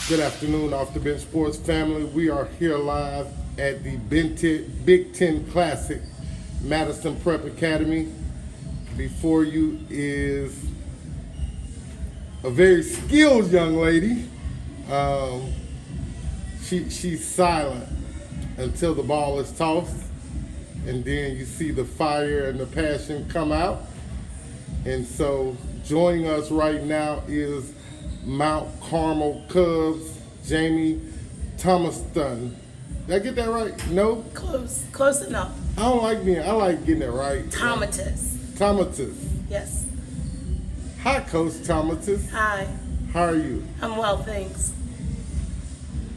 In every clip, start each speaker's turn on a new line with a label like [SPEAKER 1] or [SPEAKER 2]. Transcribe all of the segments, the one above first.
[SPEAKER 1] Good afternoon, Off the Bench Sports family. We are here live at the Big Ten Classic, Madison Prep Academy. Before you is a very skilled young lady. She's silent until the ball is tossed, and then you see the fire and the passion come out. And so joining us right now is Mt Carmel Cubs, Jamie Thomatis. Did I get that right? No?
[SPEAKER 2] Close enough.
[SPEAKER 1] I like getting it right. Thomatis.
[SPEAKER 2] Yes.
[SPEAKER 1] Hi, Coach Thomatis.
[SPEAKER 2] Hi.
[SPEAKER 1] How are you?
[SPEAKER 2] I'm well, thanks.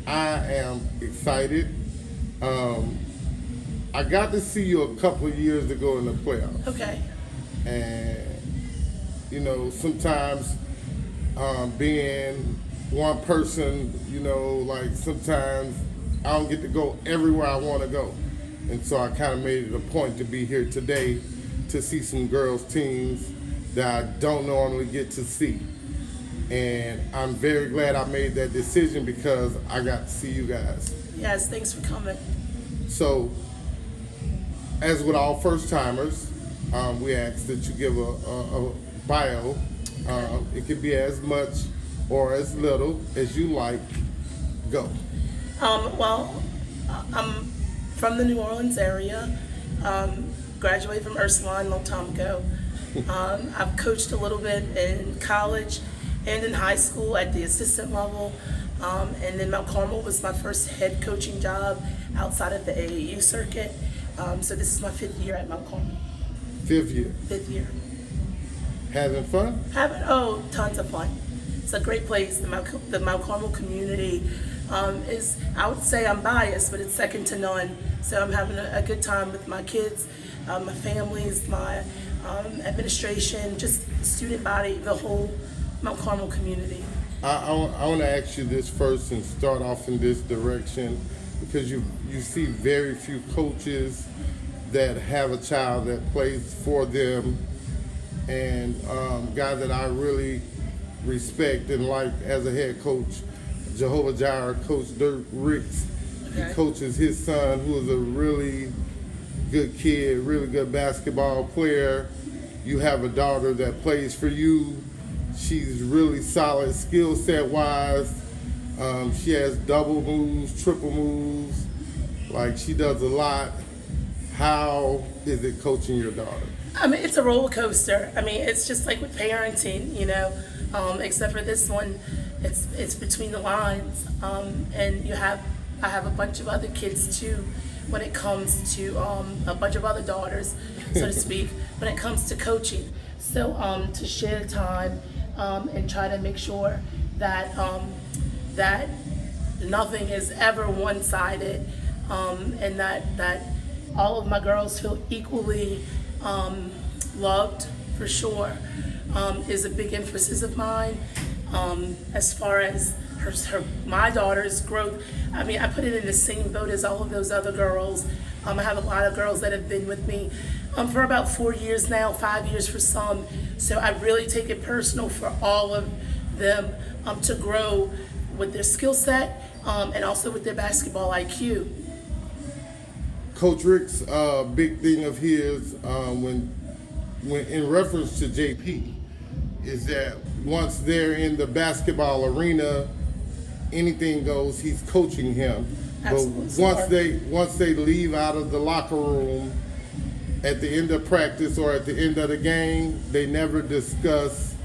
[SPEAKER 1] I am excited. I got to see you a couple of years ago in the playoffs.
[SPEAKER 2] Okay.
[SPEAKER 1] And, sometimes being one person, sometimes I don't get to go everywhere I want to go. And so I kind of made it a point to be here today to see some girls' teams that I don't normally get to see. And I'm very glad I made that decision because I got to see you guys.
[SPEAKER 2] Yes, thanks for coming.
[SPEAKER 1] So, as with all first-timers, we ask that you give a bio. It could be as much or as little as you like. Go.
[SPEAKER 2] I'm from the New Orleans area. Graduated from Ursuline a long time ago. I've coached a little bit in college and in high school at the assistant level. And then Mount Carmel was my first head coaching job outside of the AAU circuit. So this is my 5th year at Mount Carmel.
[SPEAKER 1] 5th year?
[SPEAKER 2] 5th year.
[SPEAKER 1] Having fun?
[SPEAKER 2] Tons of fun. It's a great place. The Mount Carmel community is, I would say I'm biased, but it's second to none. So I'm having a good time with my kids, my families, my administration, just the student body, the whole Mount Carmel community.
[SPEAKER 1] I want to ask you this first and start off in this direction because you see very few coaches that have a child that plays for them, and guy that I really respect and like as a head coach, Jehovah Jireh, Coach Dirk Ricks.
[SPEAKER 2] Okay.
[SPEAKER 1] He coaches his son, who is a really good kid, really good basketball player. You have a daughter that plays for you. She's really solid skill set wise. She has double moves, triple moves. Like, she does a lot. How is it coaching your daughter?
[SPEAKER 2] It's a roller coaster. It's just like with parenting, except for this one, it's between the lines. And I have a bunch of other kids too when it comes to a bunch of other daughters, so to speak, when it comes to coaching. So to share time and try to make sure that that nothing is ever one-sided, and that all of my girls feel equally loved, for sure, is a big emphasis of mine. As far as my daughter's growth, I put it in the same boat as all of those other girls. I have a lot of girls that have been with me for about 4 years now, 5 years for some. So I really take it personal for all of them to grow with their skill set and also with their basketball IQ.
[SPEAKER 1] Coach Rick's big thing of his when in reference to JP is that once they're in the basketball arena, anything goes. He's coaching him.
[SPEAKER 2] Absolutely.
[SPEAKER 1] But once they leave out of the locker room at the end of practice or at the end of the game, they never discuss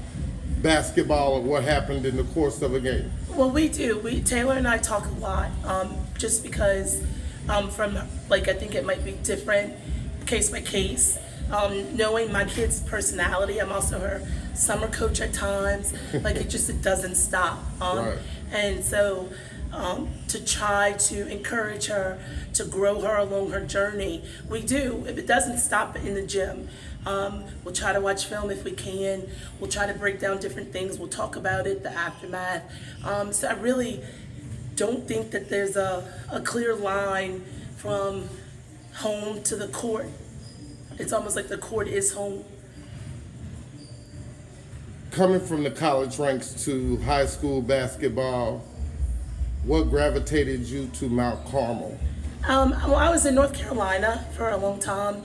[SPEAKER 1] basketball or what happened in the course of a game.
[SPEAKER 2] Well, we do. Taylor and I talk a lot, just because from, I think it might be different case by case. Knowing my kid's personality, I'm also her summer coach at times. It doesn't stop.
[SPEAKER 1] Right.
[SPEAKER 2] And so to try to encourage her, to grow her along her journey, we do. If it doesn't stop in the gym, we'll try to watch film if we can. We'll try to break down different things. We'll talk about it, the aftermath. So I really don't think that there's a clear line from home to the court. It's almost like the court is home.
[SPEAKER 1] Coming from the college ranks to high school basketball, What gravitated you to Mount Carmel?
[SPEAKER 2] Well, I was in North Carolina for a long time,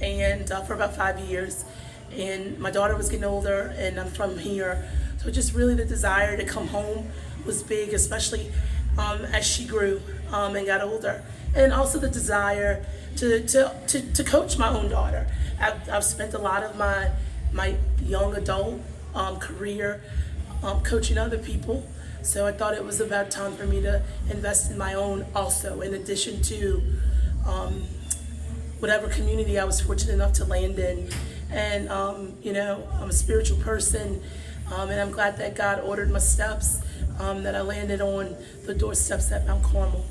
[SPEAKER 2] and for about 5 years. And my daughter was getting older, and I'm from here. So just really the desire to come home was big, especially as she grew and got older. And also the desire to coach my own daughter. I've spent a lot of my young adult career coaching other people. So I thought it was about time for me to invest in my own also, in addition to whatever community I was fortunate enough to land in. And, I'm a spiritual person, and I'm glad that God ordered my steps, that I landed on the doorsteps at Mount Carmel.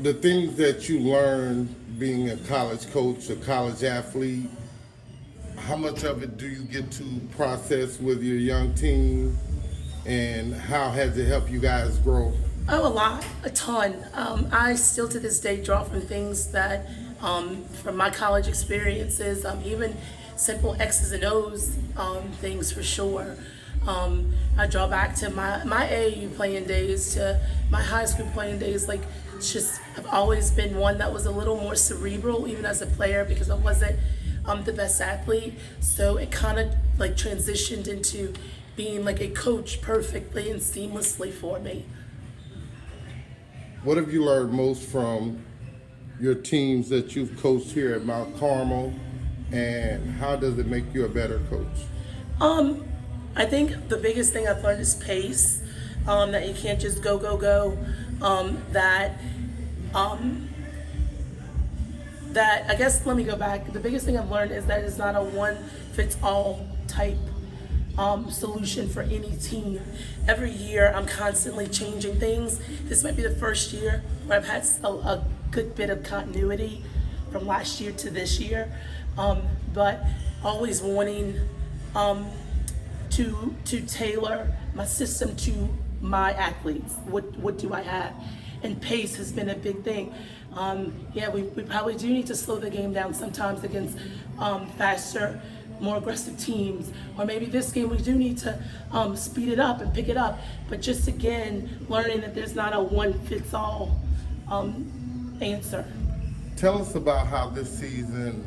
[SPEAKER 1] The things that you learned being a college coach, a college athlete, how much of it do you get to process with your young team, and how has it helped you guys grow?
[SPEAKER 2] Oh, a lot, a ton. I still to this day draw from things that, from my college experiences, even simple X's and O's things for sure. I draw back to my AAU playing days, to my high school playing days. Like, it's just, I've always been one that was a little more cerebral, even as a player, because I wasn't the best athlete. So it kind of like transitioned into being like a coach perfectly and seamlessly for me.
[SPEAKER 1] What have you learned most from your teams that you've coached here at Mount Carmel, and how does it make you a better coach?
[SPEAKER 2] I think the biggest thing I've learned is pace. That you can't just go. That I guess, let me go back. The biggest thing I've learned is that it's not a one fits all type solution for any team. Every year I'm constantly changing things. This might be the first year where I've had a good bit of continuity from last year to this year, but always wanting to tailor my system to my athletes. What do I have? And pace has been a big thing. We probably do need to slow the game down sometimes against faster, more aggressive teams. Or maybe this game we do need to speed it up and pick it up. But just again, learning that there's not a one-fits-all answer.
[SPEAKER 1] Tell us about how this season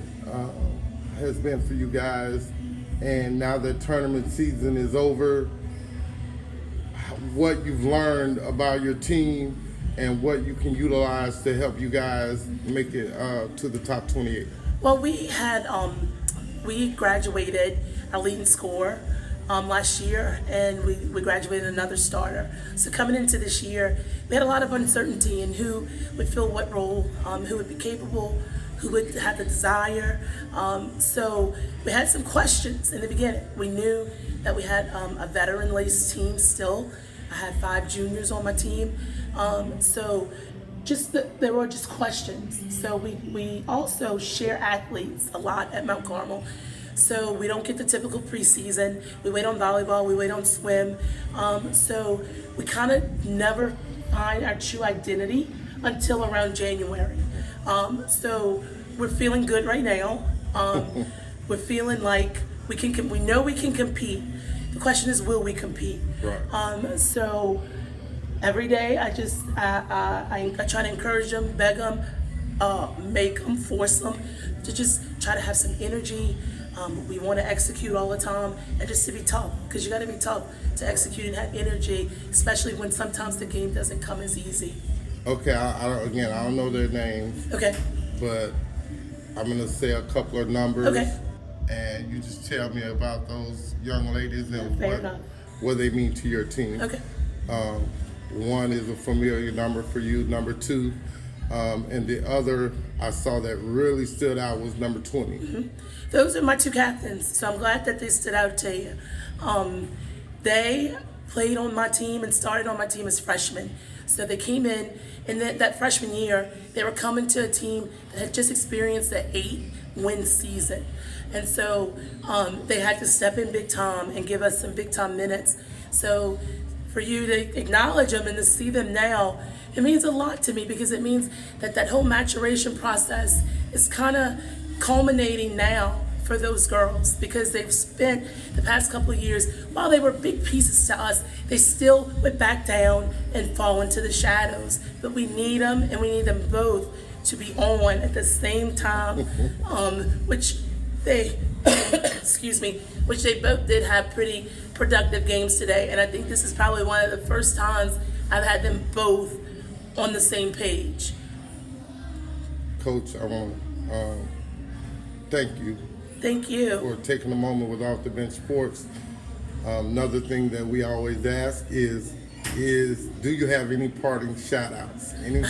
[SPEAKER 1] has been for you guys, and now that tournament season is over, what you've learned about your team and what you can utilize to help you guys make it to the top 28.
[SPEAKER 2] Well, we graduated our leading scorer last year, and we graduated another starter. So coming into this year, we had a lot of uncertainty in who would fill what role, who would be capable, who would have the desire. So we had some questions in the beginning. We knew that we had a veteran-laced team still. I had 5 juniors on my team. So there were just questions. So we also share athletes a lot at Mount Carmel. So we don't get the typical preseason. We wait on volleyball, we wait on swim. So we kind of never find our true identity until around January. So we're feeling good right now. We're feeling like we know we can compete. The question is, will we compete?
[SPEAKER 1] Right.
[SPEAKER 2] So every day I try to encourage them, beg them, make them, force them to just try to have some energy. We want to execute all the time, and just to be tough, because you got to be tough to execute and have energy, especially when sometimes the game doesn't come as easy.
[SPEAKER 1] Okay, I don't know their names.
[SPEAKER 2] Okay.
[SPEAKER 1] But I'm going to say a couple of numbers.
[SPEAKER 2] Okay.
[SPEAKER 1] And you just tell me about those young ladies and what they mean to your team.
[SPEAKER 2] Okay.
[SPEAKER 1] One is a familiar number for you, number 2. And the other I saw that really stood out was number 20.
[SPEAKER 2] Mm-hmm. Those are my 2 captains, so I'm glad that they stood out to you. They played on my team and started on my team as freshmen. So they came in, and that freshman year, they were coming to a team that had just experienced an 8-win season. And so they had to step in big time and give us some big time minutes. So for you to acknowledge them and to see them now, it means a lot to me, because it means that whole maturation process is kind of culminating now for those girls because they've spent the past couple of years, while they were big pieces to us, they still went back down and fall into the shadows. But we need them, and we need them both to be on at the same time, which they, excuse me, which they both did have pretty productive games today. And I think this is probably one of the first times I've had them both on the same page.
[SPEAKER 1] Coach, I want to thank you
[SPEAKER 2] Thank you.
[SPEAKER 1] for taking a moment with Off the Bench Sports. Another thing that we always ask is do you have any parting shout outs? Any?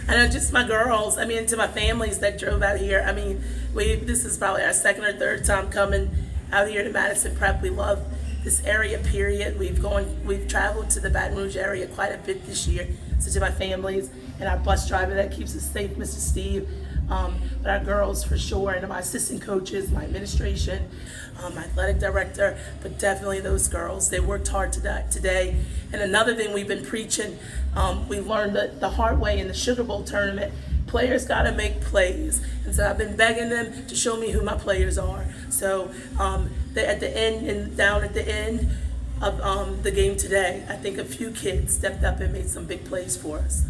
[SPEAKER 2] I know, just my girls. I mean, to my families that drove out here. I mean, this is probably our second or third time coming out here to Madison Prep. We love this area, period. We've traveled to the Baton Rouge area quite a bit this year. So to my families and our bus driver that keeps us safe, Mr. Steve. But our girls for sure, and my assistant coaches, my administration, my athletic director, but definitely those girls. They worked hard today. And another thing we've been preaching, we learned the hard way in the Sugar Bowl tournament, players got to make plays. And so I've been begging them to show me who my players are. So at the end and down at the end of the game today, I think a few kids stepped up and made some big plays for us.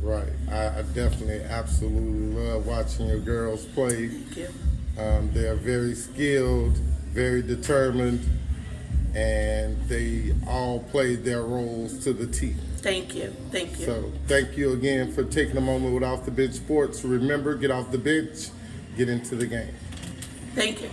[SPEAKER 1] Right. I definitely, absolutely love watching your girls play.
[SPEAKER 2] Thank you.
[SPEAKER 1] They are very skilled, very determined, and they all played their roles to the T.
[SPEAKER 2] Thank you. Thank you.
[SPEAKER 1] So thank you again for taking a moment with Off the Bench Sports. Remember, get off the bench, get into the game.
[SPEAKER 2] Thank you.